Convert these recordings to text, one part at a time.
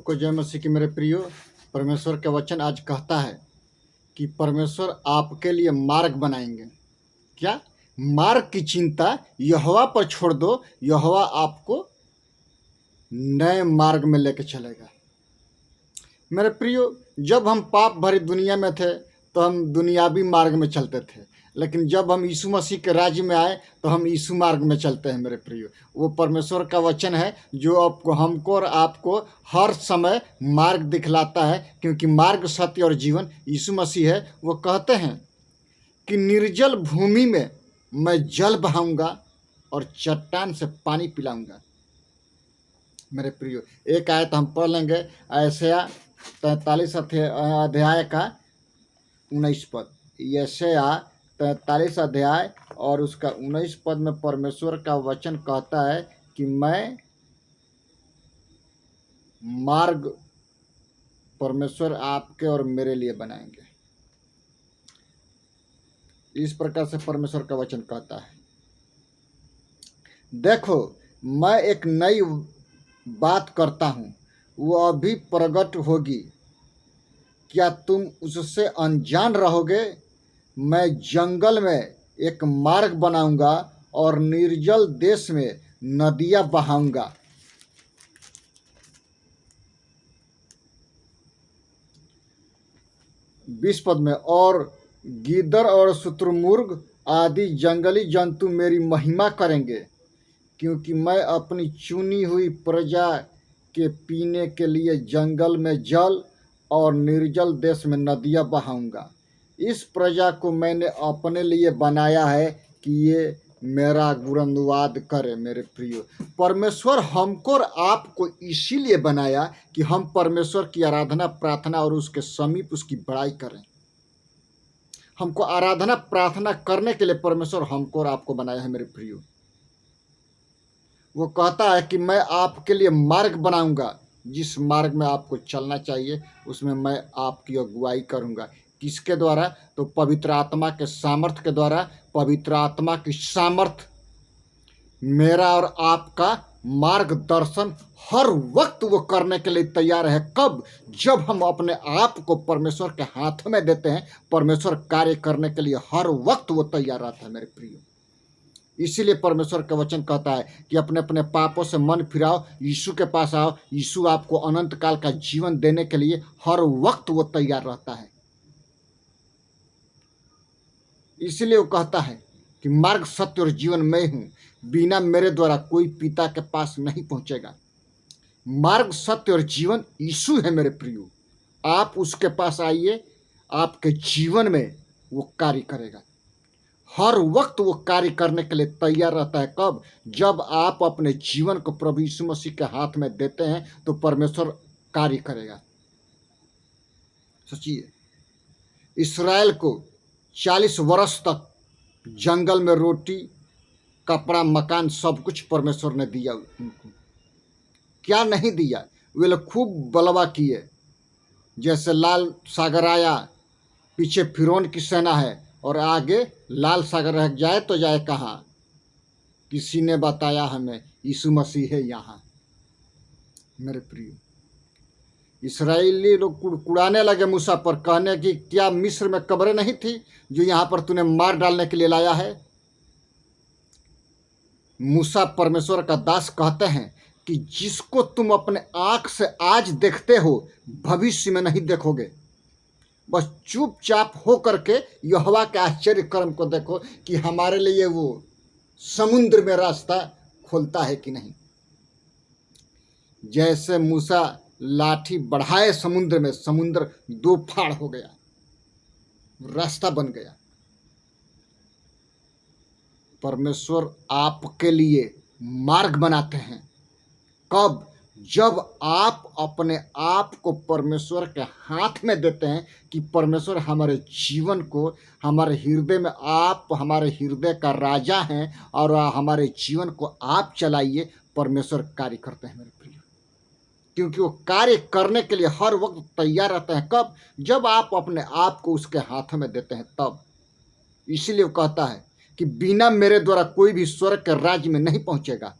सबको जय मसीह की। मेरे प्रियो, परमेश्वर का वचन आज कहता है कि परमेश्वर आपके लिए मार्ग बनाएंगे। क्या मार्ग की चिंता यहोवा पर छोड़ दो, यहोवा आपको नए मार्ग में लेके चलेगा। मेरे प्रियो, जब हम पाप भरी दुनिया में थे तो हम दुनियावी मार्ग में चलते थे, लेकिन जब हम यीशु मसीह के राज्य में आए तो हम यीशु मार्ग में चलते हैं। मेरे प्रियो, वो परमेश्वर का वचन है जो आपको, हमको और आपको हर समय मार्ग दिखलाता है, क्योंकि मार्ग, सत्य और जीवन यीशु मसीह है। वो कहते हैं कि निर्जल भूमि में मैं जल बहाऊंगा और चट्टान से पानी पिलाऊंगा। मेरे प्रियो, एक आयत हम पढ़ लेंगे, यशायाह 43 अध्याय का 19 पद। यशायाह 43 अध्याय और उसका 19 पद में परमेश्वर का वचन कहता है कि मैं मार्ग परमेश्वर आपके और मेरे लिए बनाएंगे। इस प्रकार से परमेश्वर का वचन कहता है, देखो मैं एक नई बात करता हूँ, वो अभी प्रकट होगी, क्या तुम उससे अनजान रहोगे? मैं जंगल में एक मार्ग बनाऊंगा और निर्जल देश में नदियां बहाऊंगा। बीस पद में, और गीदड़ और शुतुरमुर्ग आदि जंगली जंतु मेरी महिमा करेंगे, क्योंकि मैं अपनी चुनी हुई प्रजा के पीने के लिए जंगल में जल और निर्जल देश में नदियां बहाऊंगा। इस प्रजा को मैंने अपने लिए बनाया है कि ये मेरा गुणगान करे। मेरे प्रियो, परमेश्वर हमको और आपको इसीलिए बनाया कि हम परमेश्वर की आराधना, प्रार्थना और उसके समीप उसकी बड़ाई करें। हमको आराधना, प्रार्थना करने के लिए परमेश्वर हमको और आपको बनाया है। मेरे प्रियो, वो कहता है कि मैं आपके लिए मार्ग बनाऊंगा, जिस मार्ग में आपको चलना चाहिए उसमें मैं आपकी अगुवाई करूंगा। किसके द्वारा? तो पवित्र आत्मा के सामर्थ्य के द्वारा। पवित्र आत्मा की सामर्थ्य मेरा और आपका मार्गदर्शन हर वक्त वो करने के लिए तैयार है। कब? जब हम अपने आप को परमेश्वर के हाथ में देते हैं, परमेश्वर कार्य करने के लिए हर वक्त वो तैयार रहता है। मेरे प्रियो, इसीलिए परमेश्वर का वचन कहता है कि अपने अपने पापों से मन फिराओ, यीशु के पास आओ। यीशु आपको अनंत काल का जीवन देने के लिए हर वक्त वो तैयार रहता है। इसीलिए वो कहता है कि मार्ग, सत्य और जीवन मैं हूं, बिना मेरे द्वारा कोई पिता के पास नहीं पहुंचेगा। मार्ग, सत्य और जीवन यीशु है। मेरे प्रियो, आप उसके पास आइए, आपके जीवन में वो कार्य करेगा। हर वक्त वो कार्य करने के लिए तैयार रहता है। कब? जब आप अपने जीवन को प्रभु यीशु मसीह के हाथ में देते हैं तो परमेश्वर कार्य करेगा। सोचिए, इस्राएल को 40 वर्ष तक जंगल में रोटी, कपड़ा, मकान सब कुछ परमेश्वर ने दिया उनको। क्या नहीं दिया? वे लोग खूब बलवा किए। जैसे लाल सागर आया, पीछे फिरौन की सेना है और आगे लाल सागर रह जाए तो जाए कहाँ? किसी ने बताया हमें, यीशु मसीह है यहाँ। मेरे प्रियो, इस्राएली लोग कुड़कुड़ाने लगे मूसा पर, कहने कि क्या मिस्र में कब्रें नहीं थी जो यहाँ पर तूने मार डालने के लिए लाया है? मूसा परमेश्वर का दास कहते हैं कि जिसको तुम अपने आंख से आज देखते हो, भविष्य में नहीं देखोगे। बस चुपचाप हो करके यहोवा के आश्चर्य कर्म को देखो कि हमारे लिए वो समुद्र में रास्ता खोलता है कि नहीं। जैसे मूसा लाठी बढ़ाए समुद्र में, समुद्र दो फाड़ हो गया, रास्ता बन गया। परमेश्वर आपके लिए मार्ग बनाते हैं। कब? जब आप अपने आप को परमेश्वर के हाथ में देते हैं कि परमेश्वर हमारे जीवन को, हमारे हृदय में, आप हमारे हृदय का राजा हैं और हमारे जीवन को आप चलाइए। परमेश्वर कार्य करते हैं। मेरे प्रिय, क्योंकि वो कार्य करने के लिए हर वक्त तैयार रहते हैं। कब? जब आप अपने आप को उसके हाथ में देते हैं, तब। इसीलिए वो कहता है कि बिना मेरे द्वारा कोई भी स्वर्ग के राज्य में नहीं पहुंचेगा।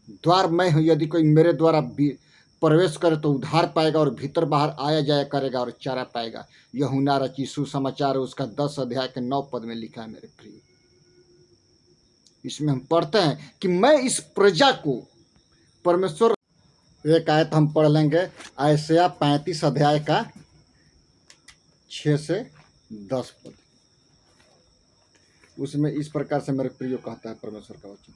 द्वार मैं हूं, यदि कोई मेरे द्वारा भी प्रवेश करे तो उद्धार पाएगा और भीतर बाहर आया जाया करेगा और चारा पाएगा। यूहन्ना रचित सुसमाचार उसका 10 अध्याय के 9 पद में लिखा है मेरे प्रिय। इसमें हम पढ़ते हैं कि मैं इस प्रजा को परमेश्वर, एक आयत हम पढ़ लेंगे यशायाह 35 अध्याय का 6 से 10 पद। उसमें इस प्रकार से मेरे प्रियो कहता है परमेश्वर का वचन।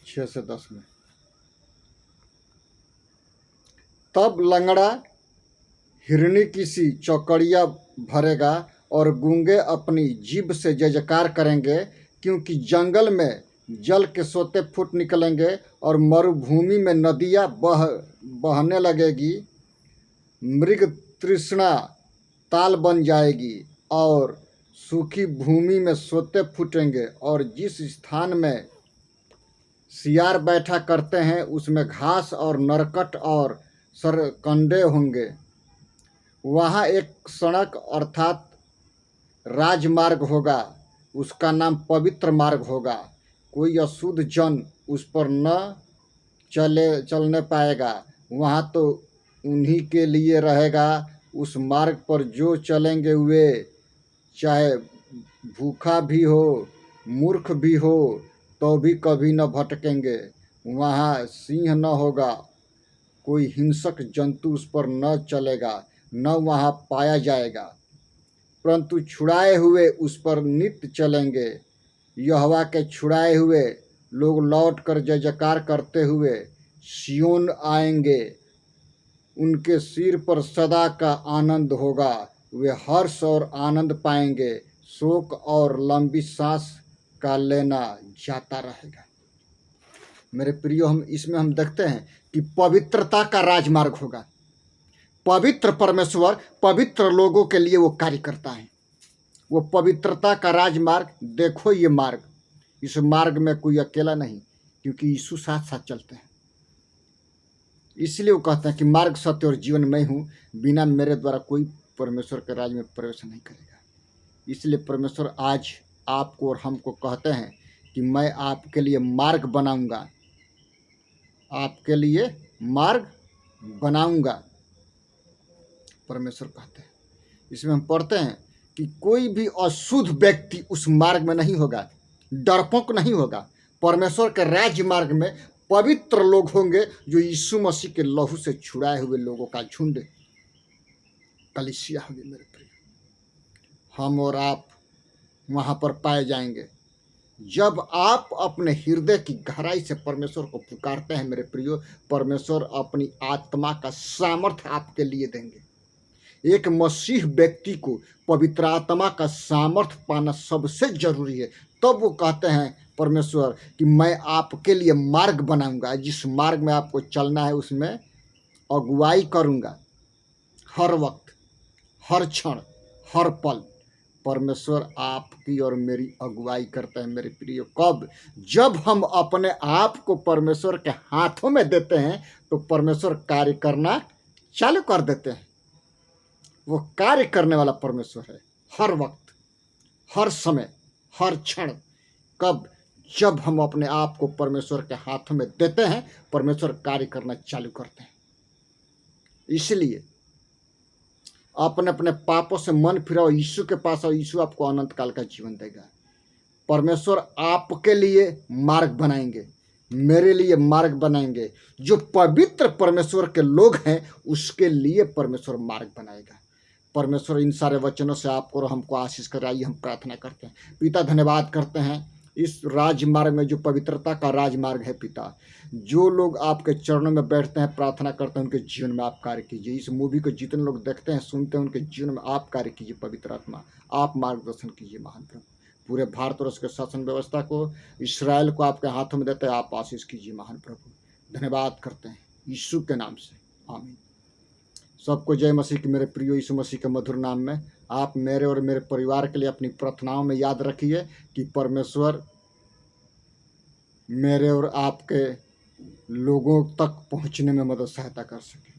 छह से 10 में, तब लंगड़ा हिरनी की सी चौकड़िया भरेगा और गूंगे अपनी जीभ से जय जयकार करेंगे, क्योंकि जंगल में जल के सोते फूट निकलेंगे और मरुभूमि में नदियाँ बहने लगेगी। मृग तृष्णा ताल बन जाएगी और सूखी भूमि में सोते फूटेंगे, और जिस स्थान में सियार बैठा करते हैं उसमें घास और नरकट और सरकंडे होंगे। वहाँ एक सड़क अर्थात राजमार्ग होगा, उसका नाम पवित्र मार्ग होगा। कोई अशुद्ध जन उस पर न चलने पाएगा। वहाँ तो उन्हीं के लिए रहेगा। उस मार्ग पर जो चलेंगे वे चाहे भूखा भी हो, मूर्ख भी हो, तो भी कभी न भटकेंगे। वहाँ सिंह न होगा, कोई हिंसक जंतु उस पर न चलेगा, न वहाँ पाया जाएगा, परंतु छुड़ाए हुए उस पर नित्य चलेंगे। यहोवा के छुड़ाए हुए लोग लौट कर जय जयकार करते हुए सिय्योन आएंगे। उनके सिर पर सदा का आनंद होगा। वे हर्ष और आनंद पाएंगे। शोक और लंबी सांस का लेना जाता रहेगा। मेरे प्रियो, हम देखते हैं कि पवित्रता का राजमार्ग होगा। पवित्र परमेश्वर पवित्र लोगों के लिए वो कार्य करता है। वो पवित्रता का राजमार्ग, देखो ये मार्ग, इस मार्ग में कोई अकेला नहीं, क्योंकि यीशु साथ साथ चलते हैं। इसलिए वो कहते हैं कि मार्ग, सत्य और जीवन मैं हूँ, बिना मेरे द्वारा कोई परमेश्वर के राज में प्रवेश नहीं करेगा। इसलिए परमेश्वर आज आपको और हमको कहते हैं कि मैं आपके लिए मार्ग बनाऊंगा, आपके लिए मार्ग बनाऊंगा, परमेश्वर कहते हैं। इसमें हम पढ़ते हैं कि कोई भी अशुद्ध व्यक्ति उस मार्ग में नहीं होगा, डरपोक नहीं होगा। परमेश्वर के राज्य मार्ग में पवित्र लोग होंगे, जो यीशु मसीह के लहू से छुड़ाए हुए लोगों का झुंड, कलीसिया होगी। मेरे प्रिय, हम और आप वहाँ पर पाए जाएंगे। जब आप अपने हृदय की गहराई से परमेश्वर को पुकारते हैं मेरे प्रियो, परमेश्वर अपनी आत्मा का सामर्थ्य आपके लिए देंगे। एक मसीह व्यक्ति को पवित्र आत्मा का सामर्थ्य पाना सबसे जरूरी है। तब वो कहते हैं परमेश्वर कि मैं आपके लिए मार्ग बनाऊंगा, जिस मार्ग में आपको चलना है उसमें अगुवाई करूंगा। हर वक्त, हर क्षण, हर पल परमेश्वर आपकी और मेरी अगुवाई करते हैं मेरे प्रियो। कब? जब हम अपने आप को परमेश्वर के हाथों में देते हैं तो परमेश्वर कार्य करना चालू कर देते हैं। वो कार्य करने वाला परमेश्वर है, हर वक्त, हर समय, हर क्षण। कब? जब हम अपने आप को परमेश्वर के हाथों में देते हैं, परमेश्वर कार्य करना चालू करते हैं। इसलिए अपने अपने पापों से मन फिराओ, यीशु के पास आओ, यीशु आपको अनंत काल का जीवन देगा। परमेश्वर आपके लिए मार्ग बनाएंगे, मेरे लिए मार्ग बनाएंगे। जो पवित्र परमेश्वर के लोग हैं उसके लिए परमेश्वर मार्ग बनाएगा। परमेश्वर इन सारे वचनों से आपको और हमको आशीष कराइए, हम प्रार्थना करते हैं। पिता, धन्यवाद करते हैं इस राजमार्ग में, जो पवित्रता का राजमार्ग है। पिता, जो लोग आपके चरणों में बैठते हैं, प्रार्थना करते हैं, उनके जीवन में आप कार्य कीजिए। इस मूवी को जितने लोग देखते हैं, सुनते हैं, उनके जीवन में आप कार्य कीजिए। पवित्र आत्मा, आप मार्गदर्शन कीजिए। महान प्रभु, पूरे भारत और उसके शासन व्यवस्था को, इसराइल को आपके हाथों में देते हैं, आप आशीष कीजिए। महान प्रभु, धन्यवाद करते हैं यीशु के नाम से, आमीन। सबको जय मसीह की। मेरे प्रियो, यीशु मसीह के मधुर नाम में आप मेरे और मेरे परिवार के लिए अपनी प्रार्थनाओं में याद रखिए कि परमेश्वर मेरे और आपके लोगों तक पहुंचने में मदद सहायता कर सके।